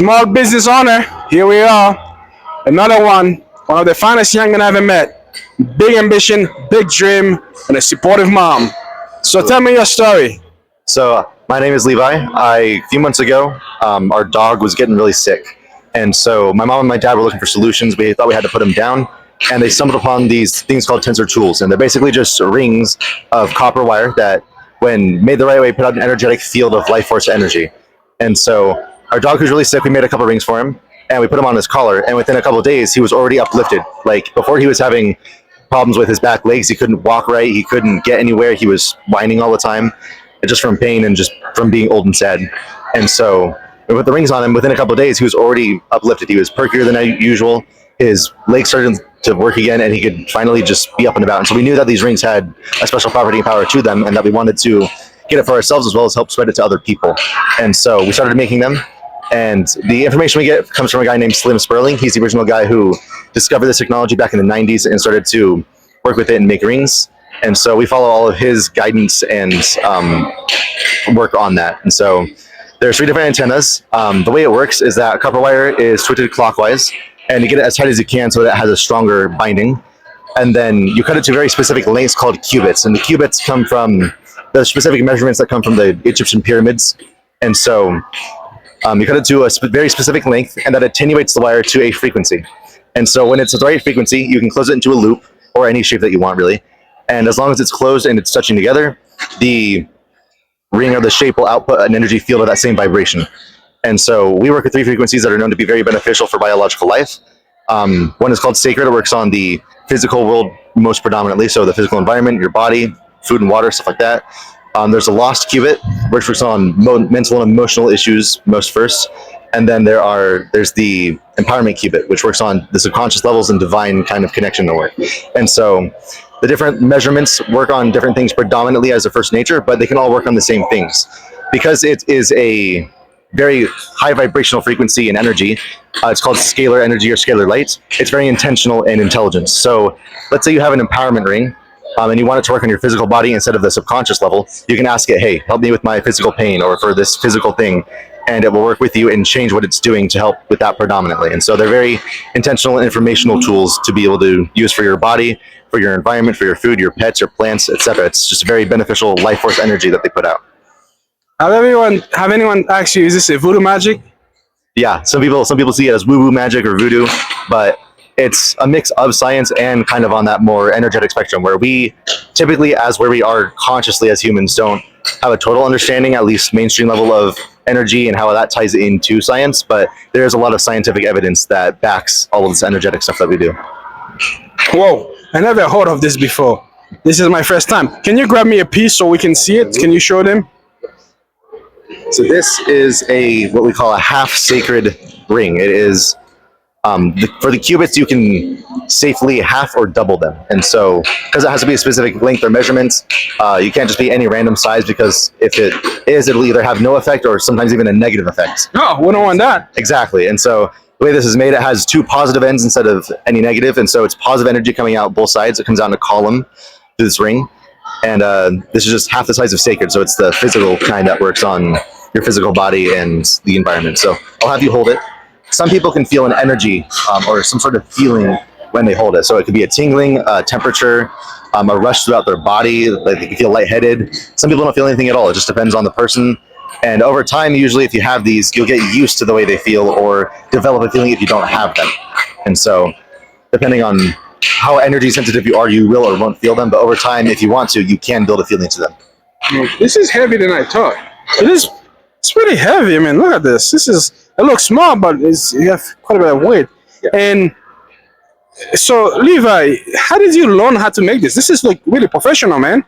Small business owner, here we are. Another one of the finest young men I've ever met. Big ambition, big dream, and a supportive mom. So tell me your story. So my name is Levi. A few months ago, our dog was getting really sick, and so my mom and my dad were looking for solutions. We thought we had to put him down, and they stumbled upon these things called tensor tools, and they're basically just rings of copper wire that, when made the right way, put out an energetic field of life force energy. And so our dog who's really sick, we made a couple rings for him, and we put him on his collar, and within a couple of days, he was already uplifted. Like, before, he was having problems with his back legs. He couldn't walk right. He couldn't get anywhere. He was whining all the time, just from pain and just from being old and sad. And so we put the rings on him. Within a couple of days, he was already uplifted. He was perkier than usual. His legs started to work again, and he could finally just be up and about. And so we knew that these rings had a special property and power to them, and that we wanted to get it for ourselves as well as help spread it to other people. And so we started making them. And the information we get comes from a guy named Slim Sperling. He's the original guy who discovered this technology back in the 90s and started to work with it and make rings. And so we follow all of his guidance and work on that. And so there's 3 different antennas. The way it works is that copper wire is twisted clockwise, and you get it as tight as you can so that it has a stronger binding. And then you cut it to very specific lengths called cubits. And the cubits come from the specific measurements that come from the Egyptian pyramids. And so you cut it to a very specific length, and that attenuates the wire to a frequency. And so when it's at the right frequency, you can close it into a loop, or any shape that you want, really. And as long as it's closed and it's touching together, the ring or the shape will output an energy field of that same vibration. And so we work with 3 frequencies that are known to be very beneficial for biological life. One is called sacred. It works on the physical world most predominantly, so the physical environment, your body, food and water, stuff like that. There's a lost cubit, which works on mental and emotional issues most first. And then there's the empowerment cubit, which works on the subconscious levels and divine kind of connection to work. And so the different measurements work on different things predominantly as a first nature, but they can all work on the same things. Because it is a very high vibrational frequency and energy, it's called scalar energy or scalar light. It's very intentional and intelligent. So let's say you have an empowerment ring, and you want it to work on your physical body instead of the subconscious level. You can ask it, hey, help me with my physical pain or for this physical thing, and it will work with you and change what it's doing to help with that predominantly. And so they're very intentional and informational tools to be able to use for your body, for your environment, for your food, your pets, your plants, etc. It's just very beneficial life force energy that they put out. Have anyone asked you, is this a voodoo magic? Yeah, some people see it as woo-woo magic or voodoo, but it's a mix of science and kind of on that more energetic spectrum, where we typically, as where we are consciously as humans, don't have a total understanding, at least mainstream level, of energy and how that ties into science. But there's a lot of scientific evidence that backs all of this energetic stuff that we do. Whoa, I never heard of this before. This is my first time. Can you grab me a piece so we can see it? Can you show them? So this is what we call a half sacred ring. It is for the cubits, you can safely half or double them. And so, because it has to be a specific length or measurements, you can't just be any random size, because if it is, it'll either have no effect or sometimes even a negative effect. No, we don't want that. Exactly. And so the way this is made, it has 2 positive ends instead of any negative. And so it's positive energy coming out both sides. It comes out in a column through this ring. And this is just half the size of sacred. So it's the physical kind that works on your physical body and the environment. So I'll have you hold it. Some people can feel an energy or some sort of feeling when they hold it. So it could be a tingling, a temperature, a rush throughout their body. Like they can feel lightheaded. Some people don't feel anything at all. It just depends on the person. And over time, usually if you have these, you'll get used to the way they feel or develop a feeling if you don't have them. And so depending on how energy sensitive you are, you will or won't feel them. But over time, if you want to, you can build a feeling to them. This is heavier than I thought. It's pretty heavy. I mean, look at this. It looks small, but you have quite a bit of weight. Yeah. And so, Levi, how did you learn how to make this? This is like really professional, man.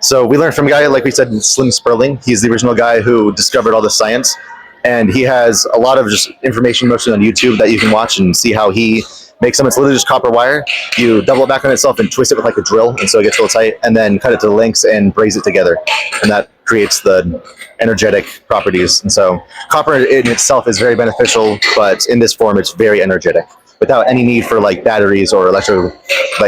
So we learned from a guy, like we said, Slim Sperling. He's the original guy who discovered all the science. And he has a lot of just information mostly on YouTube that you can watch and see how he makes them. It's literally just copper wire. You double it back on itself and twist it with like a drill, and so it gets real tight, and then cut it to the lengths and braze it together. And that creates the energetic properties. And so copper in itself is very beneficial, but in this form, it's very energetic without any need for like batteries or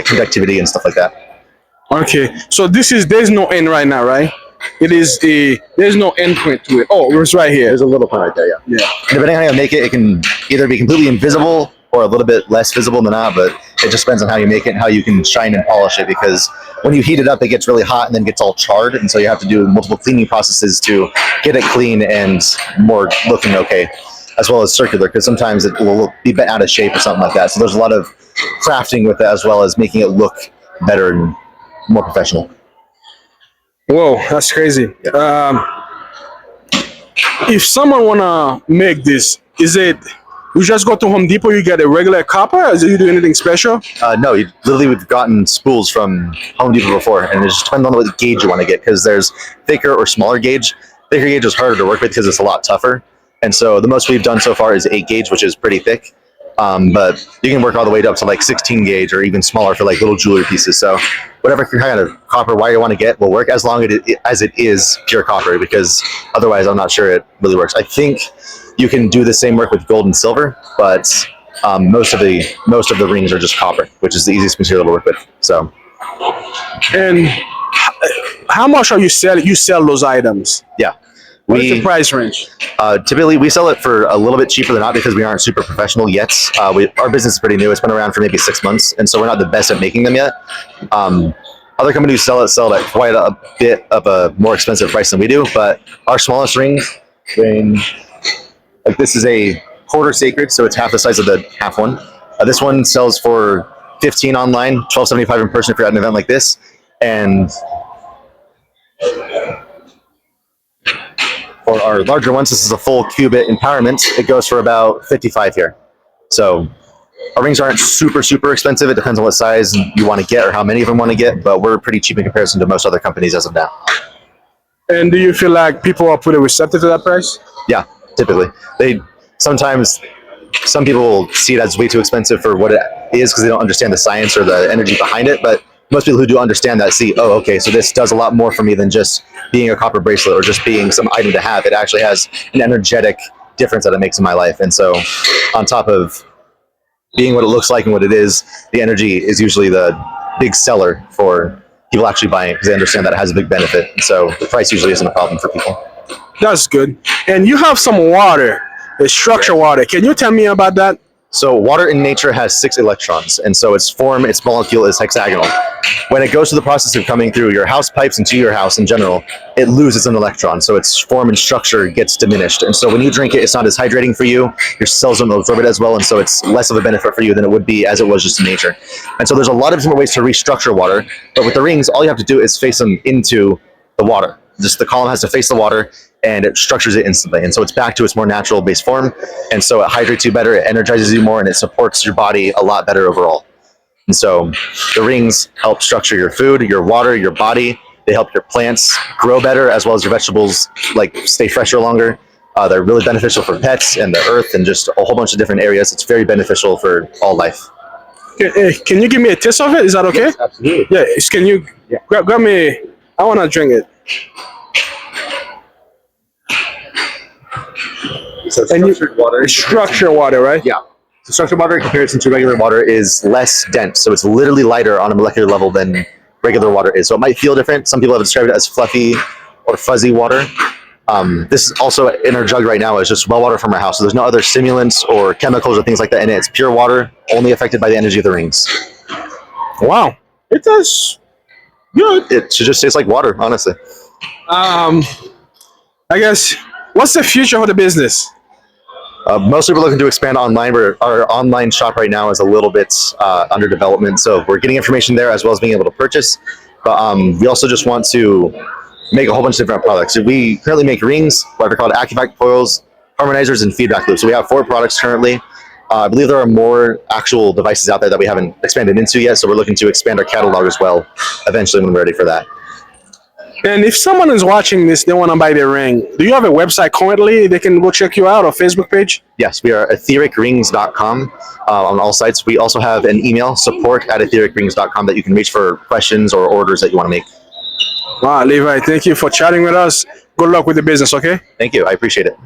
conductivity and stuff like that. Okay, so there's no end right now, right? there's no endpoint to it. Oh, it was right here. There's a little pun right there, yeah. Yeah. And depending on how you make it, it can either be completely invisible or a little bit less visible than that, but it just depends on how you make it and how you can shine and polish it, because when you heat it up, it gets really hot and then gets all charred, and so you have to do multiple cleaning processes to get it clean and more looking okay, as well as circular, because sometimes it will be bent out of shape or something like that. So there's a lot of crafting with it, as well as making it look better and more professional. Whoa, that's crazy. If someone wanna make this, is it you just go to Home Depot, you get a regular copper, or do you do anything special? No, we've gotten spools from Home Depot before, and it just depends on what gauge you want to get, because there's thicker or smaller gauge. Thicker gauge is harder to work with because it's a lot tougher, and so the most we've done so far is 8 gauge, which is pretty thick. But you can work all the way up to like 16 gauge or even smaller for like little jewelry pieces. So whatever kind of copper wire you want to get will work, as long as it is pure copper, because otherwise I'm not sure it really works. I think you can do the same work with gold and silver, but most of the rings are just copper, which is the easiest material to work with. So, and how much are you selling? You sell those items? yeah. What's the price range? Typically, we sell it for a little bit cheaper than that, because we aren't super professional yet. Our business is pretty new. It's been around for maybe 6 months, and so we're not the best at making them yet. Other companies sell it at quite a bit of a more expensive price than we do, but our smallest rings range, like this is a quarter sacred, so it's half the size of the half one. This one sells for $15 online, $12.75 in person if you're at an event like this, and for our larger ones, this is a full qubit empowerment. It goes for about $55 here. So our rings aren't super expensive. It depends on what size you want to get or how many of them want to get, but we're pretty cheap in comparison to most other companies as of now. And do you feel like people are pretty receptive to that price? Yeah, typically. Some people will see it as way too expensive for what it is, because they don't understand the science or the energy behind it, but most people who do understand that see, oh, okay, so this does a lot more for me than just being a copper bracelet or just being some item to have. It actually has an energetic difference that it makes in my life. And so on top of being what it looks like and what it is, the energy is usually the big seller for people actually buying it, because they understand that it has a big benefit. And so the price usually isn't a problem for people. That's good. And you have some water, a structured water. Can you tell me about that? So water in nature has 6 electrons, and so its molecule is hexagonal. When it goes through the process of coming through your house pipes into your house in general, it loses an electron, so its form and structure gets diminished. And so when you drink it, it's not as hydrating for you, your cells don't absorb it as well, and so it's less of a benefit for you than it would be as it was just in nature. And so there's a lot of different ways to restructure water, but with the rings, all you have to do is face them into the water. Just the column has to face the water, and it structures it instantly. And so it's back to its more natural base form. And so it hydrates you better, it energizes you more, and it supports your body a lot better overall. And so the rings help structure your food, your water, your body. They help your plants grow better, as well as your vegetables stay fresher longer. They're really beneficial for pets and the earth and just a whole bunch of different areas. It's very beneficial for all life. Can you give me a taste of it? Is that okay? Yes, absolutely. Yeah. Can you grab me? I want to drink it. So Structured water, right? Yeah. So structured water in comparison to regular water is less dense. So it's literally lighter on a molecular level than regular water is. So it might feel different. Some people have described it as fluffy or fuzzy water. This is also in our jug right now is just well water from our house. So there's no other stimulants or chemicals or things like that in it. It's pure water, only affected by the energy of the rings. Wow. It does good. It should just taste like water, honestly. I guess, what's the future of the business? Most people are looking to expand online. Our online shop right now is a little bit under development, so we're getting information there as well as being able to purchase. But we also just want to make a whole bunch of different products. So we currently make rings, what are called AccuVac coils, harmonizers, and feedback loops. So we have 4 products currently. I believe there are more actual devices out there that we haven't expanded into yet, so we're looking to expand our catalog as well eventually when we're ready for that. And if someone is watching this, they want to buy their ring, do you have a website currently they can go check you out, or Facebook page? Yes, we are ethericrings.com on all sites. We also have an email, support@ethericrings.com, that you can reach for questions or orders that you want to make. Wow, Levi, thank you for chatting with us. Good luck with the business, okay? Thank you. I appreciate it.